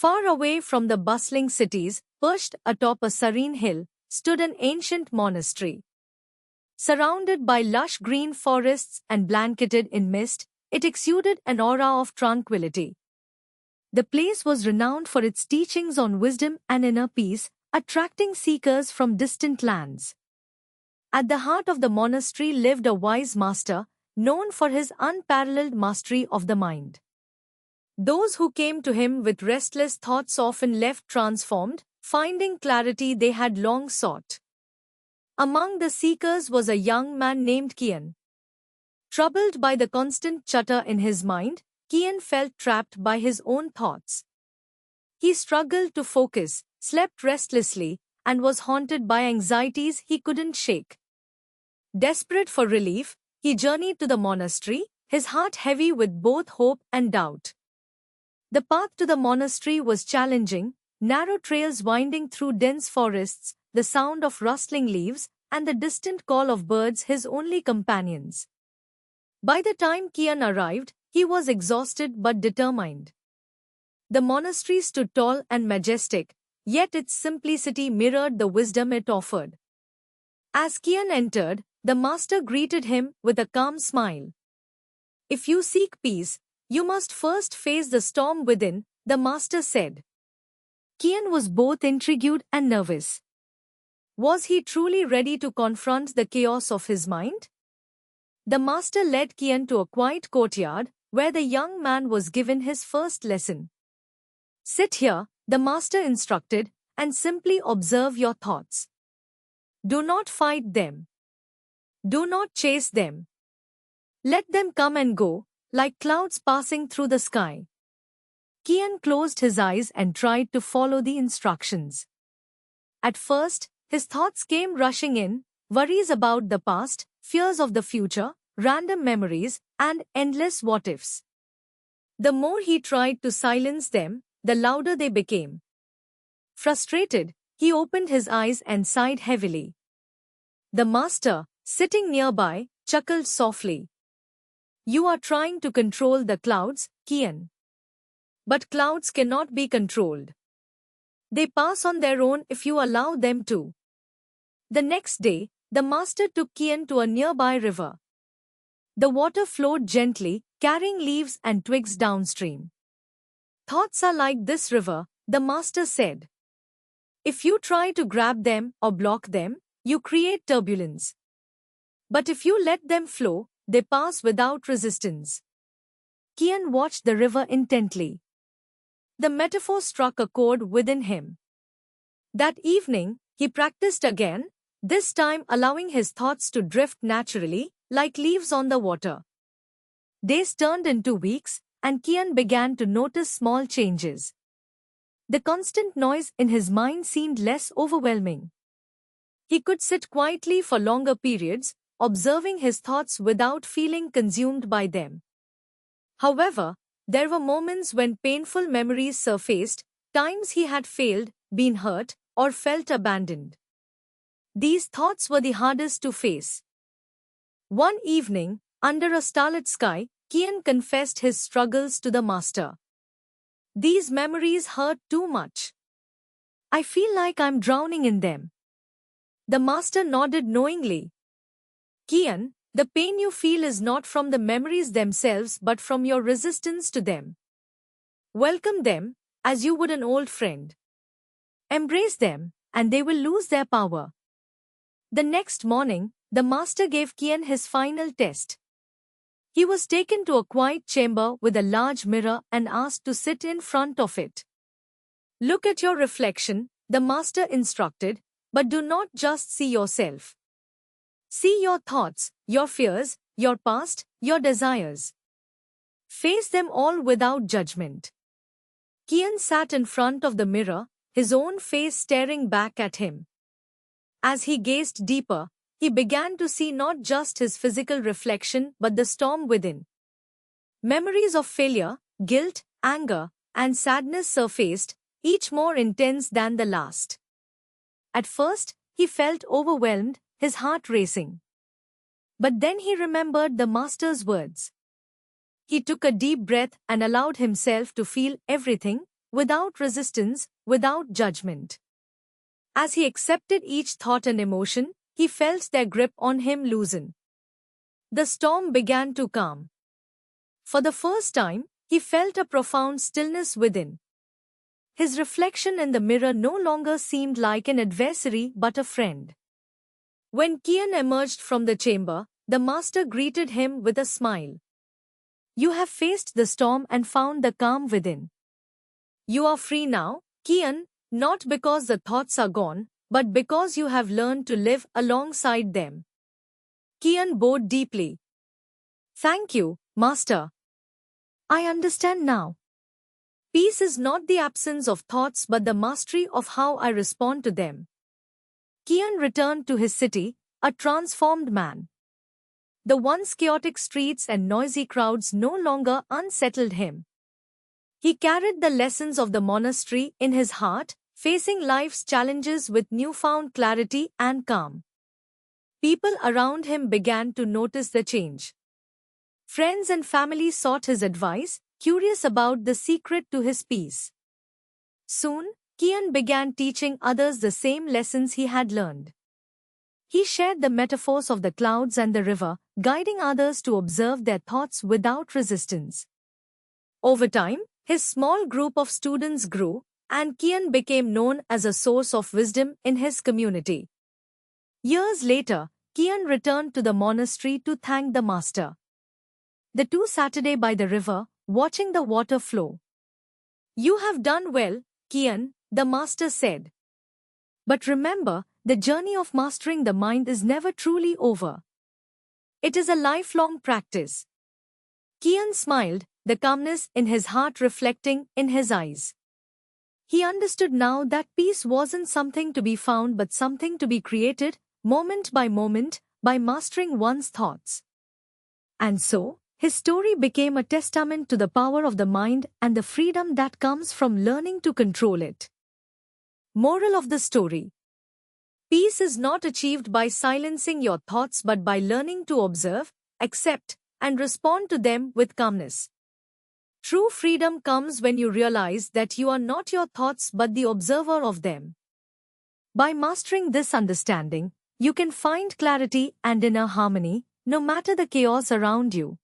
Far away from the bustling cities, perched atop a serene hill, stood an ancient monastery. Surrounded by lush green forests and blanketed in mist, it exuded an aura of tranquility. The place was renowned for its teachings on wisdom and inner peace, attracting seekers from distant lands. At the heart of the monastery lived a wise master, known for his unparalleled mastery of the mind. Those who came to him with restless thoughts often left transformed, finding clarity they had long sought. Among the seekers was a young man named Kian. Troubled by the constant chatter in his mind, Kian felt trapped by his own thoughts. He struggled to focus, slept restlessly, and was haunted by anxieties he couldn't shake. Desperate for relief, he journeyed to the monastery, his heart heavy with both hope and doubt. The path to the monastery was challenging, narrow trails winding through dense forests, the sound of rustling leaves, and the distant call of birds his only companions. By the time Kian arrived, he was exhausted but determined. The monastery stood tall and majestic, yet its simplicity mirrored the wisdom it offered. As Kian entered, the master greeted him with a calm smile. "If you seek peace, you must first face the storm within," the master said. Kian was both intrigued and nervous. Was he truly ready to confront the chaos of his mind? The master led Kian to a quiet courtyard, where the young man was given his first lesson. "Sit here," the master instructed, "and simply observe your thoughts. Do not fight them. Do not chase them. Let them come and go, like clouds passing through the sky." Kian closed his eyes and tried to follow the instructions. At first, his thoughts came rushing in, worries about the past, fears of the future, random memories, and endless what-ifs. The more he tried to silence them, the louder they became. Frustrated, he opened his eyes and sighed heavily. The master, sitting nearby, chuckled softly. "You are trying to control the clouds, Kian. But clouds cannot be controlled. They pass on their own if you allow them to." The next day, the master took Kian to a nearby river. The water flowed gently, carrying leaves and twigs downstream. "Thoughts are like this river," the master said. "If you try to grab them or block them, you create turbulence. But if you let them flow, they pass without resistance." Kian watched the river intently. The metaphor struck a chord within him. That evening, he practiced again, this time allowing his thoughts to drift naturally, like leaves on the water. Days turned into weeks, and Kian began to notice small changes. The constant noise in his mind seemed less overwhelming. He could sit quietly for longer periods, observing his thoughts without feeling consumed by them. However, there were moments when painful memories surfaced, times he had failed, been hurt, or felt abandoned. These thoughts were the hardest to face. One evening, under a starlit sky, Kian confessed his struggles to the master. "These memories hurt too much. I feel like I'm drowning in them." The master nodded knowingly. "Kian, the pain you feel is not from the memories themselves but from your resistance to them. Welcome them, as you would an old friend. Embrace them, and they will lose their power." The next morning, the master gave Kian his final test. He was taken to a quiet chamber with a large mirror and asked to sit in front of it. "Look at your reflection," the master instructed, "but do not just see yourself. See your thoughts, your fears, your past, your desires. Face them all without judgment." Kian sat in front of the mirror, his own face staring back at him. As he gazed deeper, he began to see not just his physical reflection but the storm within. Memories of failure, guilt, anger, and sadness surfaced, each more intense than the last. At first, he felt overwhelmed, his heart racing. But then he remembered the master's words. He took a deep breath and allowed himself to feel everything, without resistance, without judgment. As he accepted each thought and emotion, he felt their grip on him loosen. The storm began to calm. For the first time, he felt a profound stillness within. His reflection in the mirror no longer seemed like an adversary but a friend. When Kian emerged from the chamber, the master greeted him with a smile. You have faced the storm and found the calm within. You are free now, Kian, not because the thoughts are gone, but because you have learned to live alongside them. Kian bowed deeply. Thank you, Master. I understand now. Peace is not the absence of thoughts but the mastery of how I respond to them. Kian returned to his city, a transformed man. The once chaotic streets and noisy crowds no longer unsettled him. He carried the lessons of the monastery in his heart, facing life's challenges with newfound clarity and calm. People around him began to notice the change. Friends and family sought his advice, curious about the secret to his peace. Soon, Kian began teaching others the same lessons he had learned. He shared the metaphors of the clouds and the river, guiding others to observe their thoughts without resistance. Over time, his small group of students grew, and Kian became known as a source of wisdom in his community. Years later, Kian returned to the monastery to thank the master. The two sat by the river, watching the water flow. You have done well, Kian, the master said. But remember, the journey of mastering the mind is never truly over. It is a lifelong practice. Kian smiled, the calmness in his heart reflecting in his eyes. He understood now that peace wasn't something to be found but something to be created, moment, by mastering one's thoughts. And so, his story became a testament to the power of the mind and the freedom that comes from learning to control it. Moral of the story: peace is not achieved by silencing your thoughts but by learning to observe, accept, and respond to them with calmness. True freedom comes when you realize that you are not your thoughts but the observer of them. By mastering this understanding, you can find clarity and inner harmony, no matter the chaos around you.